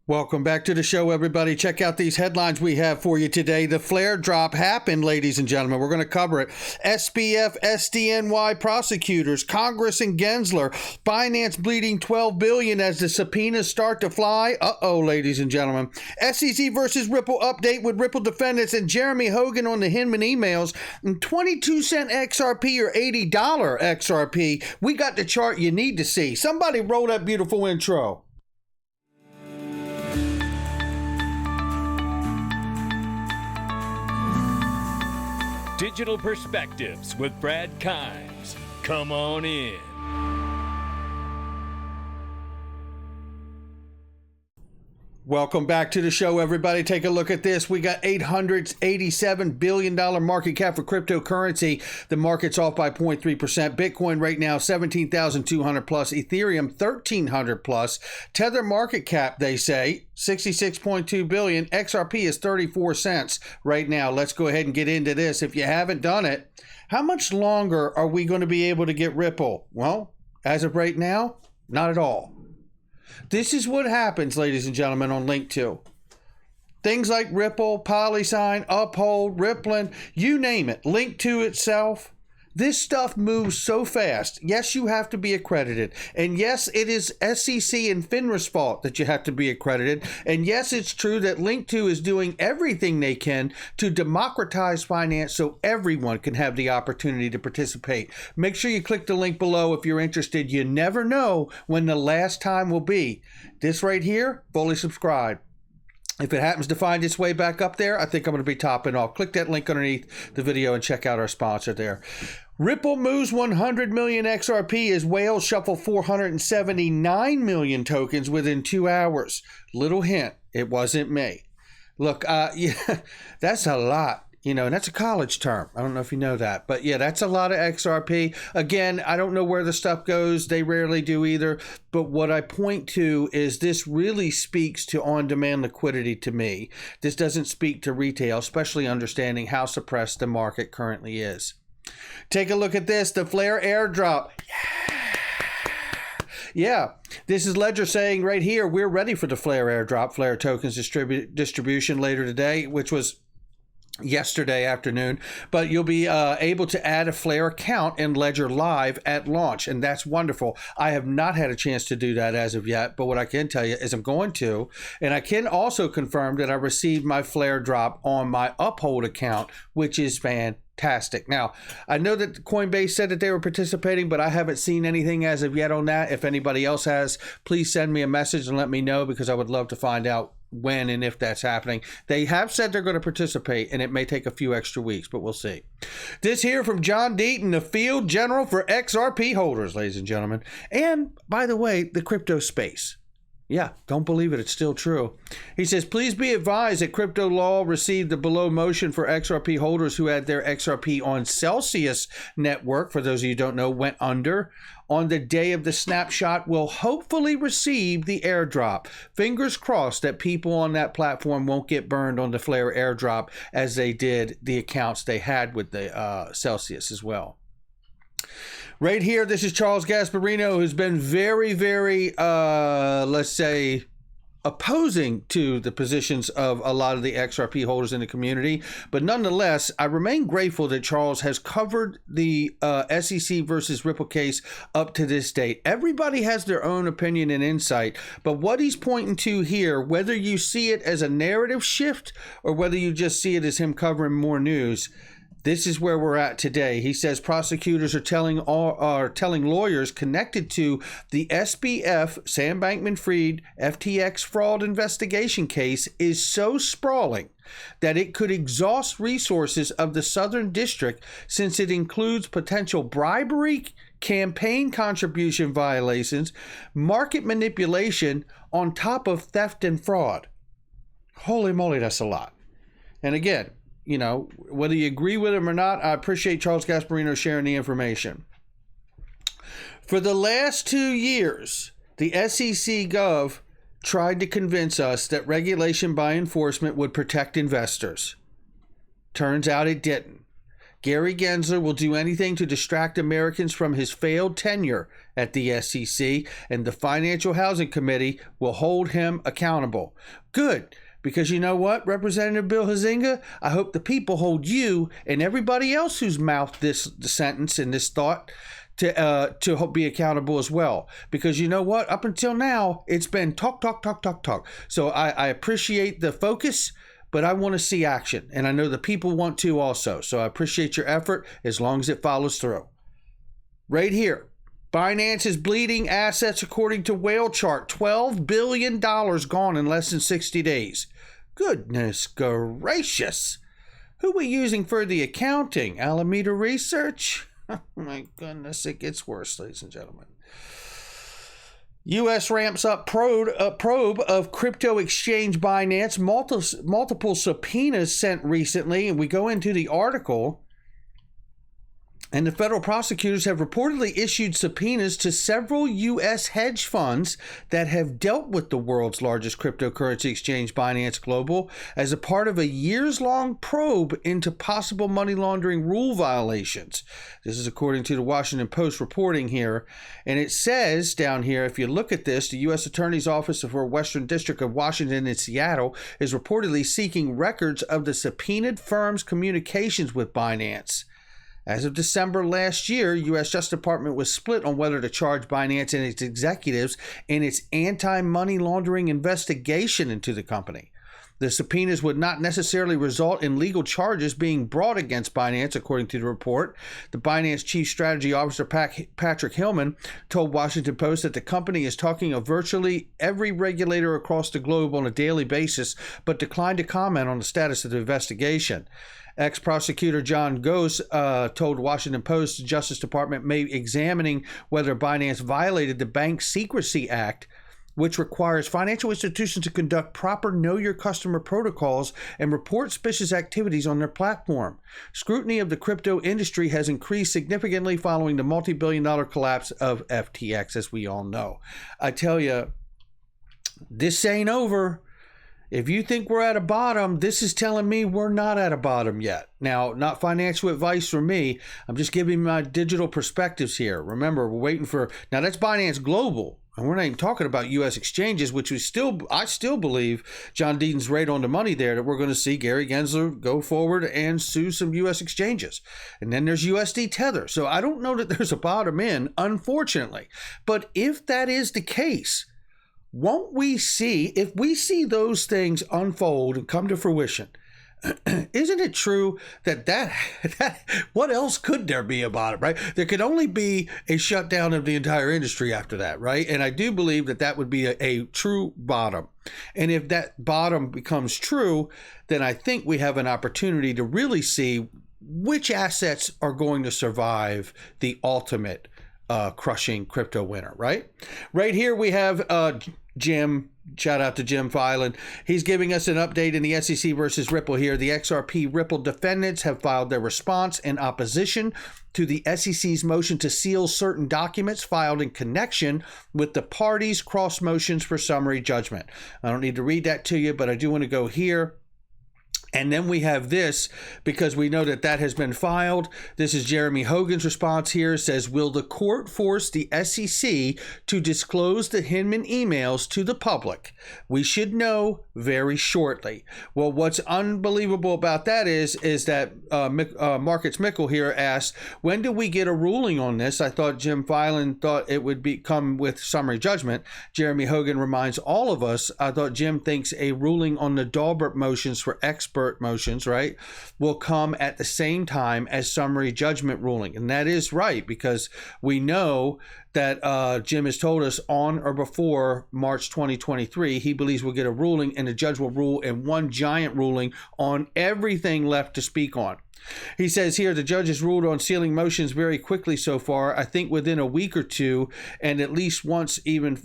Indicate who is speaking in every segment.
Speaker 1: Welcome back to the show, everybody. Check out these headlines we have for you today. The flare drop happened, ladies and gentlemen. We're going to cover it. SBF, SDNY prosecutors, Congress and Gensler, Binance bleeding $12 billion as the subpoenas start to fly. Uh-oh, ladies and gentlemen. SEC versus Ripple update with Ripple defendants and Jeremy Hogan on the Hinman emails. And 22-cent XRP or $80 XRP. We got the chart you need to see. Somebody roll that beautiful intro.
Speaker 2: Digital Perspectives with Brad Kimes. Come on in.
Speaker 1: Welcome back to the show, everybody. Take a look at this. We got $887 billion market cap for cryptocurrency. The market's off by 0.3%. Bitcoin right now, 17,200 plus. Ethereum, 1,300 plus. Tether market cap, they say, 66.2 billion. XRP is 34 cents right now. Let's go ahead and get into this. If you haven't done it, how much longer are we going to be able to get Ripple? Well, as of right now, not at all. This is what happens, ladies and gentlemen, on Link 2. Things like Ripple, Polysign, Uphold, Rippling, you name it. Link 2 itself. This stuff moves so fast. Yes, you have to be accredited. And yes, it is SEC and FINRA's fault that you have to be accredited. And yes, it's true that Link 2 is doing everything they can to democratize finance so everyone can have the opportunity to participate. Make sure you click the link below if you're interested. You never know when the last time will be. This right here, fully subscribed. If it happens to find its way back up there, I think I'm going to be topping off. Click that link underneath the video and check out our sponsor there. Ripple moves 100 million XRP as whales shuffle 479 million tokens within 2 hours. Little hint, it wasn't me. Look, yeah, that's a lot. You know, and that's a college term. I don't know if you know that. But yeah, that's a lot of XRP. Again, I don't know where the stuff goes. They rarely do either. But what I point to is this really speaks to on-demand liquidity to me. This doesn't speak to retail, especially understanding how suppressed the market currently is. Take a look at this. The FLR airdrop. Yeah, this is Ledger saying right here, we're ready for the FLR airdrop. FLR tokens distribution later today, which was yesterday afternoon, but you'll be able to add a FLR account in Ledger Live at launch, and that's wonderful. I have not had a chance to do that as of yet, but what I can tell you is I'm going to, and I can also confirm that I received my FLR drop on my Uphold account, which is fantastic. Now, I know that Coinbase said that they were participating, but I haven't seen anything as of yet on that. If anybody else has, please send me a message and let me know, because I would love to find out when and if that's happening. They have said they're going to participate, and it may take a few extra weeks, but we'll see. This here from John Deaton, the field general for XRP holders, ladies and gentlemen. And by the way, the crypto space. Yeah, don't believe it. It's still true. He says, please be advised that crypto law received the below motion for XRP holders who had their XRP on Celsius network, for those of you who don't know, went under. On the day of the snapshot will hopefully receive the airdrop. Fingers crossed that people on that platform won't get burned on the FLR airdrop as they did the accounts they had with the Celsius as well. Right here, this is Charles Gasparino, who's been very, very, let's say, opposing to the positions of a lot of the XRP holders in the community. But nonetheless, I remain grateful that Charles has covered the SEC versus Ripple case up to this date. Everybody has their own opinion and insight, but what he's pointing to here, whether you see it as a narrative shift or whether you just see it as him covering more news, this is where we're at today. He says prosecutors are telling lawyers connected to the SBF, Sam Bankman-Fried, FTX fraud investigation case is so sprawling that it could exhaust resources of the Southern District, since it includes potential bribery, campaign contribution violations, market manipulation, on top of theft and fraud. Holy moly, that's a lot. And again, you know, whether you agree with him or not, I appreciate Charles Gasparino sharing the information. For the last 2 years, the SEC Gov tried to convince us that regulation by enforcement would protect investors. Turns out it didn't. Gary Gensler will do anything to distract Americans from his failed tenure at the SEC, and the Financial Housing Committee will hold him accountable. Good, because you know what, Representative Bill Huizenga? I hope the people hold you and everybody else who's mouthed this sentence and this thought to be accountable as well. Because you know what? Up until now, it's been talk. So I appreciate the focus, but I want to see action. And I know the people want to also. So I appreciate your effort as long as it follows through. Right here, Binance is bleeding assets according to Whale Chart. $12 billion gone in less than 60 days. Goodness gracious. Who are we using for the accounting? Alameda Research? Oh my goodness, it gets worse, ladies and gentlemen. U.S. ramps up probe of crypto exchange Binance. Multiple subpoenas sent recently, and we go into the article. And the federal prosecutors have reportedly issued subpoenas to several U.S. hedge funds that have dealt with the world's largest cryptocurrency exchange, Binance Global, as a part of a years-long probe into possible money laundering rule violations. This is according to the Washington Post reporting here. And it says down here, if you look at this, the U.S. Attorney's Office for Western District of Washington in Seattle is reportedly seeking records of the subpoenaed firm's communications with Binance. As of December last year, U.S. Justice Department was split on whether to charge Binance and its executives in its anti-money laundering investigation into the company. The subpoenas would not necessarily result in legal charges being brought against Binance, according to the report. The Binance Chief Strategy Officer, Patrick Hinman, told Washington Post that the company is talking to virtually every regulator across the globe on a daily basis, but declined to comment on the status of the investigation. Ex-prosecutor John Gose told Washington Post the Justice Department may be examining whether Binance violated the Bank Secrecy Act, which requires financial institutions to conduct proper know-your-customer protocols and report suspicious activities on their platform. Scrutiny of the crypto industry has increased significantly following the multi-billion-dollar collapse of FTX, as we all know. I tell you, this ain't over. If you think we're at a bottom, this is telling me we're not at a bottom yet. Now, not financial advice from me. I'm just giving my digital perspectives here. Remember, we're waiting for... Now, that's Binance Global. And we're not even talking about U.S. exchanges, which I still believe John Deaton's right on the money there, that we're going to see Gary Gensler go forward and sue some U.S. exchanges. And then there's USD Tether. So I don't know that there's a bottom in, unfortunately. But if that is the case... won't we see, if we see those things unfold and come to fruition, isn't it true that what else could there be about it, right? There could only be a shutdown of the entire industry after that, right? And I do believe that would be a true bottom. And if that bottom becomes true, then I think we have an opportunity to really see which assets are going to survive the ultimate crushing crypto winner, right? Right here we have Jim. Shout out to Jim Filan. He's giving us an update in the SEC versus Ripple here. The XRP Ripple defendants have filed their response in opposition to the SEC's motion to seal certain documents filed in connection with the parties' cross motions for summary judgment. I don't need to read that to you, but I do want to go here. And then we have this, because we know that has been filed. This is Jeremy Hogan's response here. It says, will the court force the SEC to disclose the Hinman emails to the public? We should know very shortly. Well, what's unbelievable about that is that Marcus Mickle here asked, when do we get a ruling on this? I thought Jim Filan thought it would come with summary judgment. Jeremy Hogan reminds all of us, I thought Jim thinks a ruling on the Daubert motions for expert motions, right, will come at the same time as summary judgment ruling. And that is right, because we know that Jim has told us on or before March 2023, he believes we'll get a ruling, and the judge will rule in one giant ruling on everything left to speak on. He says here, the judge has ruled on sealing motions very quickly so far, I think within a week or two, and at least once even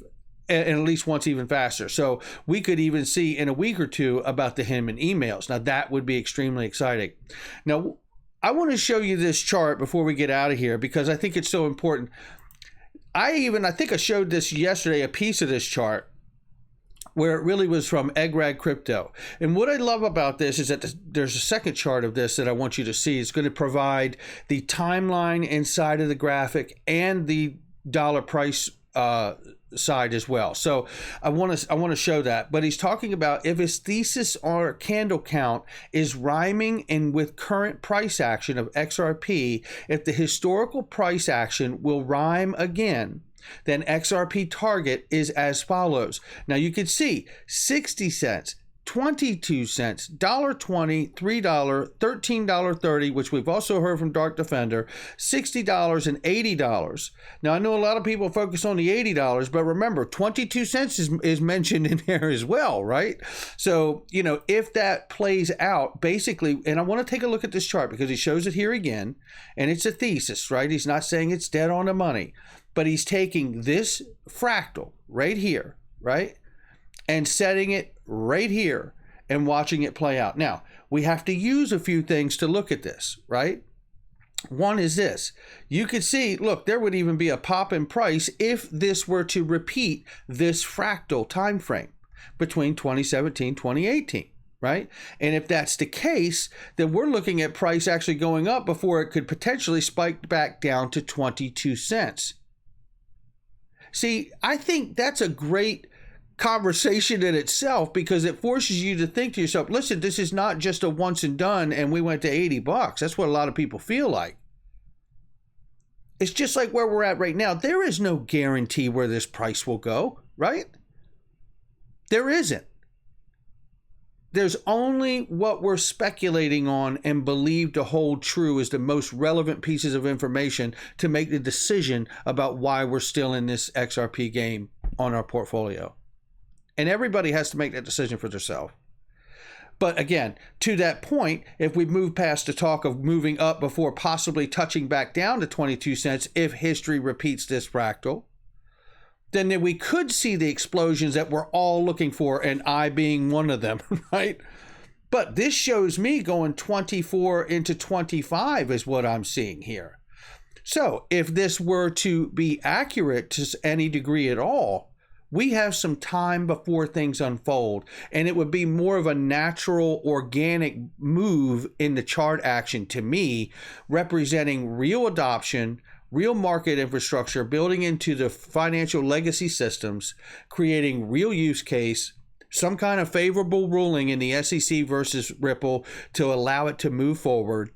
Speaker 1: faster. So we could even see in a week or two about the Hinman emails. Now that would be extremely exciting. Now I want to show you this chart before we get out of here, because I think it's so important. I think I showed this yesterday, a piece of this chart. where it really was from Eggrag Crypto. And what I love about this is that there's a second chart of this that I want you to see. It's going to provide the timeline inside of the graphic and the dollar price side as well. So I want to show that. But he's talking about if his thesis or candle count is rhyming and with current price action of XRP, if the historical price action will rhyme again, then XRP target is as follows. Now you can see 60 cents, 22 cents, $1.20, $3, $13.30, which we've also heard from Dark Defender, $60 and $80. Now I know a lot of people focus on the $80, but remember 22 cents is mentioned in there as well, right? So, you know, if that plays out basically, and I want to take a look at this chart because he shows it here again, and it's a thesis, right? He's not saying it's dead on the money, but he's taking this fractal right here, right? And setting it right here and watching it play out. Now, we have to use a few things to look at this, right? One is this. You could see, look, there would even be a pop in price if this were to repeat this fractal time frame between 2017, 2018, right? And if that's the case, then we're looking at price actually going up before it could potentially spike back down to 22 cents. See, I think that's a great conversation in itself because it forces you to think to yourself, listen, this is not just a once and done and we went to $80. That's what a lot of people feel like. It's just like where we're at right now. There is no guarantee where this price will go, right? There isn't. There's only what we're speculating on and believe to hold true as the most relevant pieces of information to make the decision about why we're still in this XRP game on our portfolio. And everybody has to make that decision for themselves. But again, to that point, if we move past the talk of moving up before possibly touching back down to 22 cents, if history repeats this fractal, then we could see the explosions that we're all looking for, and I being one of them, right? But this shows me going 24 into 25 is what I'm seeing here. So if this were to be accurate to any degree at all, we have some time before things unfold, and it would be more of a natural, organic move in the chart action to me, representing real adoption, real market infrastructure, building into the financial legacy systems, creating real use case, some kind of favorable ruling in the SEC versus Ripple to allow it to move forward.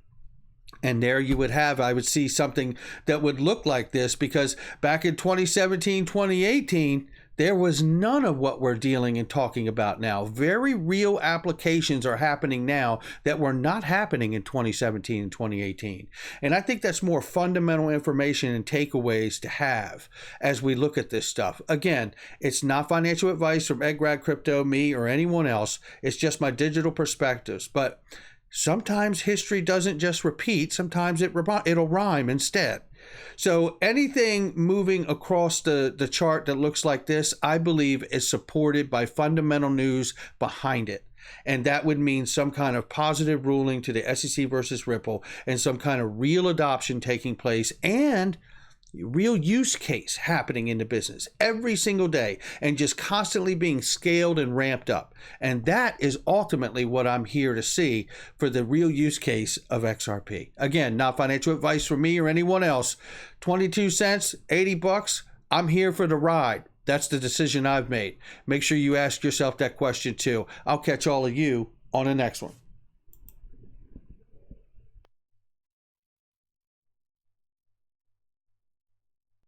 Speaker 1: And there you would have, I would see something that would look like this, because back in 2017, 2018, there was none of what we're dealing and talking about now. Very real applications are happening now that were not happening in 2017 and 2018. And I think that's more fundamental information and takeaways to have as we look at this stuff. Again, it's not financial advice from Eggrag Crypto, me, or anyone else. It's just my digital perspectives. But sometimes history doesn't just repeat. Sometimes it'll rhyme instead. So anything moving across the chart that looks like this, I believe is supported by fundamental news behind it. And that would mean some kind of positive ruling to the SEC versus Ripple and some kind of real adoption taking place and real use case happening in the business every single day and just constantly being scaled and ramped up. And that is ultimately what I'm here to see for the real use case of XRP. Again, not financial advice from me or anyone else. 22 cents, $80. I'm here for the ride. That's the decision I've made. Make sure you ask yourself that question too. I'll catch all of you on the next one.